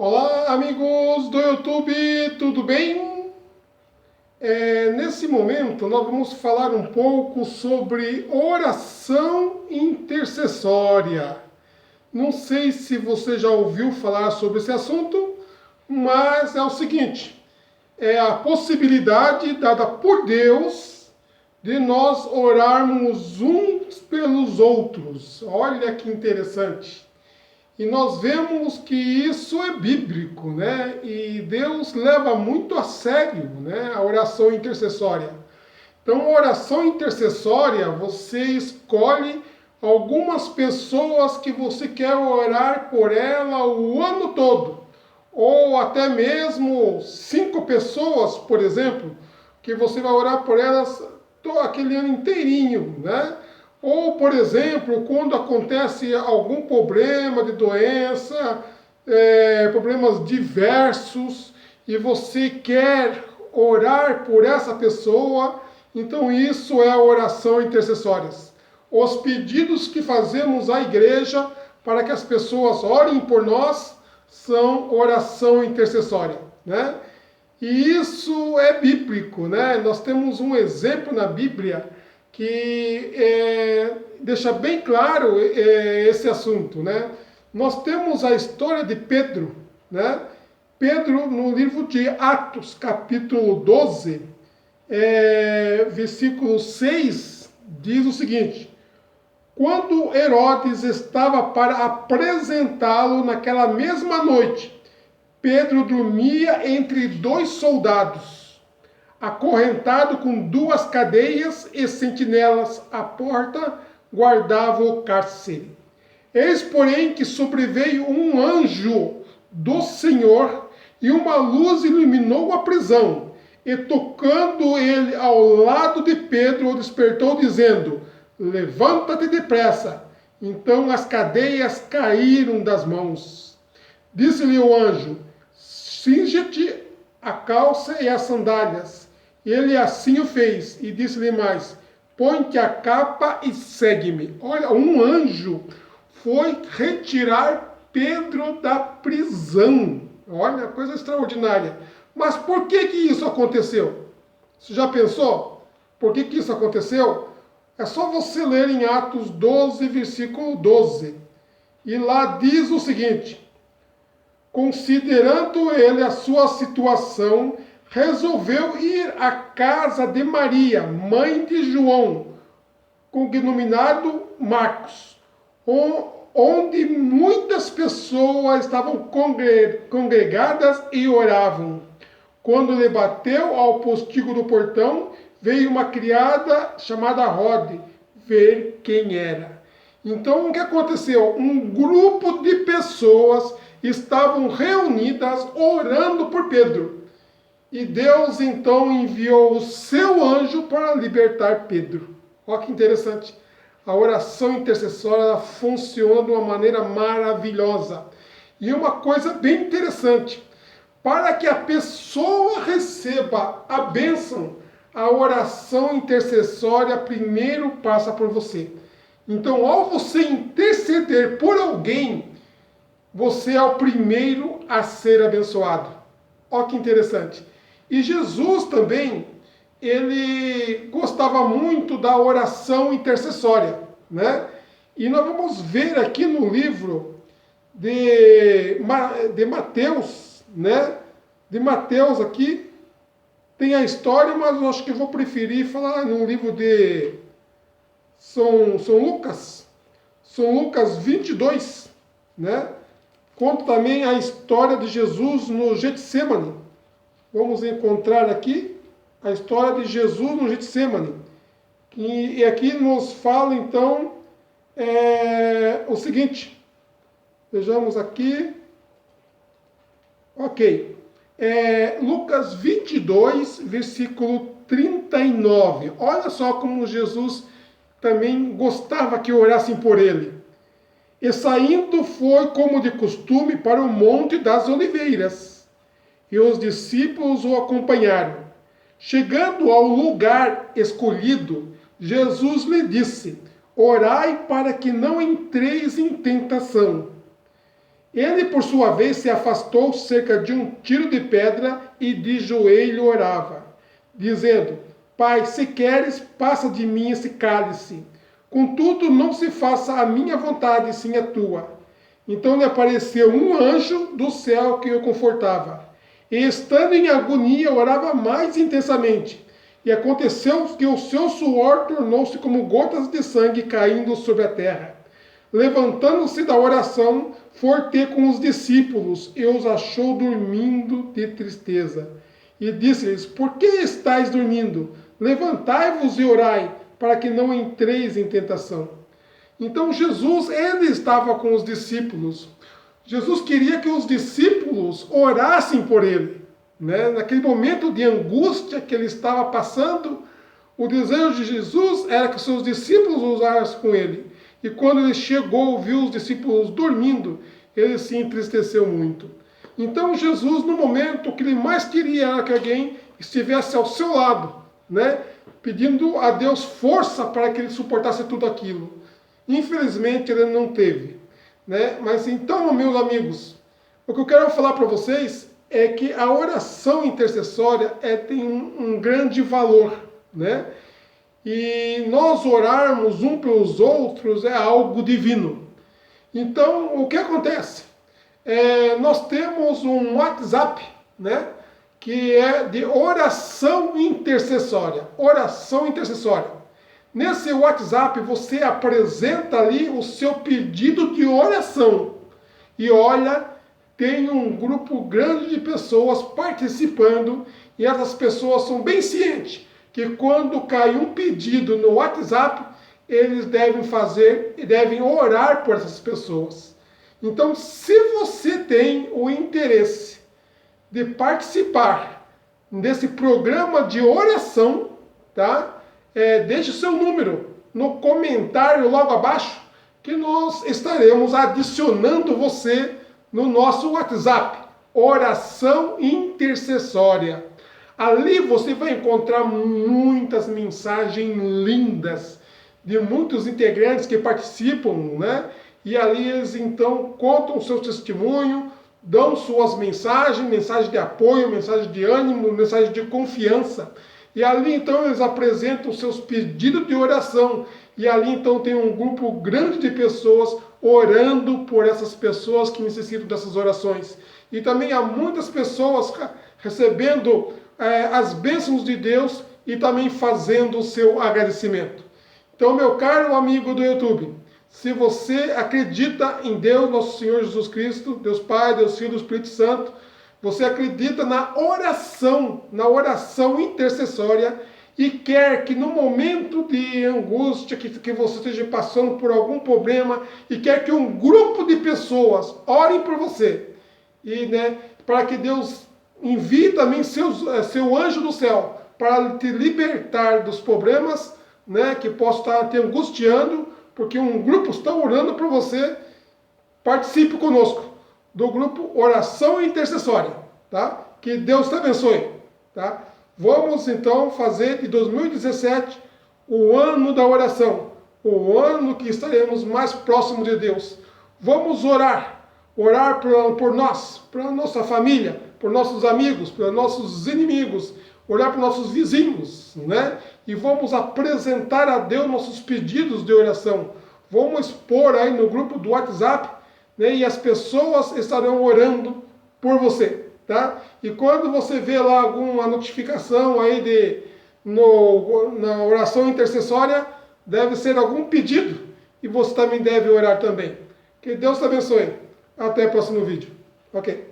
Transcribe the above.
Olá, amigos do YouTube, tudo bem? Nesse momento, nós vamos falar um pouco sobre oração intercessória. Não sei se você já ouviu falar sobre esse assunto, mas é o seguinte: é a possibilidade dada por Deus de nós orarmos uns pelos outros. Olha que interessante. E nós vemos que isso é bíblico, né? E Deus leva muito a sério, né, a oração intercessória. Então, a oração intercessória, você escolhe algumas pessoas que você quer orar por ela o ano todo. Ou até mesmo 5 pessoas, por exemplo, que você vai orar por elas aquele ano inteirinho, né? Ou, por exemplo, quando acontece algum problema de doença, problemas diversos, e você quer orar por essa pessoa, então isso é a oração intercessória. Os pedidos que fazemos à igreja para que as pessoas orem por nós são oração intercessória, né? E isso é bíblico, né? Nós temos um exemplo na Bíblia que deixa bem claro esse assunto, né? Nós temos a história de Pedro, né? Pedro, no livro de Atos, capítulo 12, versículo 6, diz o seguinte: quando Herodes estava para apresentá-lo naquela mesma noite, Pedro dormia entre 2 soldados, acorrentado com 2 cadeias e sentinelas à porta guardavam o cárcere. Eis, porém, que sobreveio um anjo do Senhor, e uma luz iluminou a prisão, e tocando ele ao lado de Pedro, o despertou, dizendo: levanta-te depressa. Então as cadeias caíram das mãos. Disse-lhe o anjo: cinge-te a calça e as sandálias. Ele assim o fez, e disse-lhe mais: põe-te a capa e segue-me. Olha, um anjo foi retirar Pedro da prisão. Olha, coisa extraordinária. Mas por que isso aconteceu? Você já pensou? Por que isso aconteceu? É só você ler em Atos 12, versículo 12. E lá diz o seguinte: considerando ele a sua situação, resolveu ir à casa de Maria, mãe de João, cognominado Marcos, onde muitas pessoas estavam congregadas e oravam. Quando ele bateu ao postigo do portão, veio uma criada chamada Rode ver quem era. Então, o que aconteceu? Um grupo de pessoas estavam reunidas orando por Pedro. E Deus então enviou o seu anjo para libertar Pedro. Olha que interessante. A oração intercessória funciona de uma maneira maravilhosa. E uma coisa bem interessante: para que a pessoa receba a bênção, a oração intercessória primeiro passa por você. Então, ao você interceder por alguém, você é o primeiro a ser abençoado. Olha que interessante. E Jesus também, ele gostava muito da oração intercessória, né? E nós vamos ver aqui no livro de Mateus, né? De Mateus aqui, tem a história, mas eu acho que eu vou preferir falar no livro de São Lucas. São Lucas 22, né? Conta também a história de Jesus no Getsemane. Vamos encontrar aqui a história de Jesus no Getsemane. E aqui nos fala, então, o seguinte. Vejamos aqui. Ok. Lucas 22, versículo 39. Olha só como Jesus também gostava que orassem por ele. E saindo foi, como de costume, para o Monte das Oliveiras. E os discípulos o acompanharam. Chegando ao lugar escolhido, Jesus lhe disse: orai para que não entreis em tentação. Ele, por sua vez, se afastou cerca de um tiro de pedra e de joelho orava, dizendo: Pai, se queres, passa de mim esse cálice. Contudo, não se faça a minha vontade, sim a tua. Então lhe apareceu um anjo do céu que o confortava. E estando em agonia, orava mais intensamente. E aconteceu que o seu suor tornou-se como gotas de sangue caindo sobre a terra. Levantando-se da oração, foi ter com os discípulos e os achou dormindo de tristeza. E disse-lhes: Por que estáis dormindo? Levantai-vos e orai, para que não entreis em tentação. Então Jesus, ele estava com os discípulos. Jesus queria que os discípulos orassem por ele, né? Naquele momento de angústia que ele estava passando, o desejo de Jesus era que os seus discípulos orassem com ele. E quando ele chegou, viu os discípulos dormindo, ele se entristeceu muito. Então Jesus, no momento, o que ele mais queria era que alguém estivesse ao seu lado, né? Pedindo a Deus força para que ele suportasse tudo aquilo. Infelizmente ele não teve, né? Mas então, meus amigos, o que eu quero falar para vocês é que a oração intercessória tem um grande valor, né? E nós orarmos um pelos outros é algo divino. Então, o que acontece? Nós temos um WhatsApp, né? Que é de oração intercessória. Oração intercessória. Nesse WhatsApp você apresenta ali o seu pedido de oração. E olha, tem um grupo grande de pessoas participando e essas pessoas são bem cientes que quando cai um pedido no WhatsApp, eles devem orar por essas pessoas. Então, se você tem o interesse de participar desse programa de oração, tá? Deixe o seu número no comentário logo abaixo, que nós estaremos adicionando você no nosso WhatsApp, Oração Intercessória. Ali você vai encontrar muitas mensagens lindas de muitos integrantes que participam, né? E ali eles então contam o seu testemunho, dão suas mensagens, mensagem de apoio, mensagem de ânimo, mensagem de confiança. E ali então eles apresentam seus pedidos de oração. E ali então tem um grupo grande de pessoas orando por essas pessoas que necessitam dessas orações. E também há muitas pessoas recebendo as bênçãos de Deus e também fazendo o seu agradecimento. Então, meu caro amigo do YouTube, se você acredita em Deus, nosso Senhor Jesus Cristo, Deus Pai, Deus Filho e Espírito Santo, você acredita na oração intercessória e quer que no momento de angústia que você esteja passando por algum problema e quer que um grupo de pessoas orem por você e, né, para que Deus envie também seu anjo do céu para te libertar dos problemas, né, que possa estar te angustiando, porque um grupo está orando por você. Participe conosco do grupo Oração Intercessória, tá? Que Deus te abençoe, tá? Vamos então fazer de 2017 o ano da oração, o ano que estaremos mais próximos de Deus. Vamos orar por nós, por nossa família, por nossos amigos, por nossos inimigos, orar por nossos vizinhos, né? E vamos apresentar a Deus nossos pedidos de oração. Vamos expor aí no grupo do WhatsApp, né? E as pessoas estarão orando por você, tá? E quando você vê lá alguma notificação aí na oração intercessória, deve ser algum pedido e você também deve orar também. Que Deus te abençoe. Até o próximo vídeo. Ok.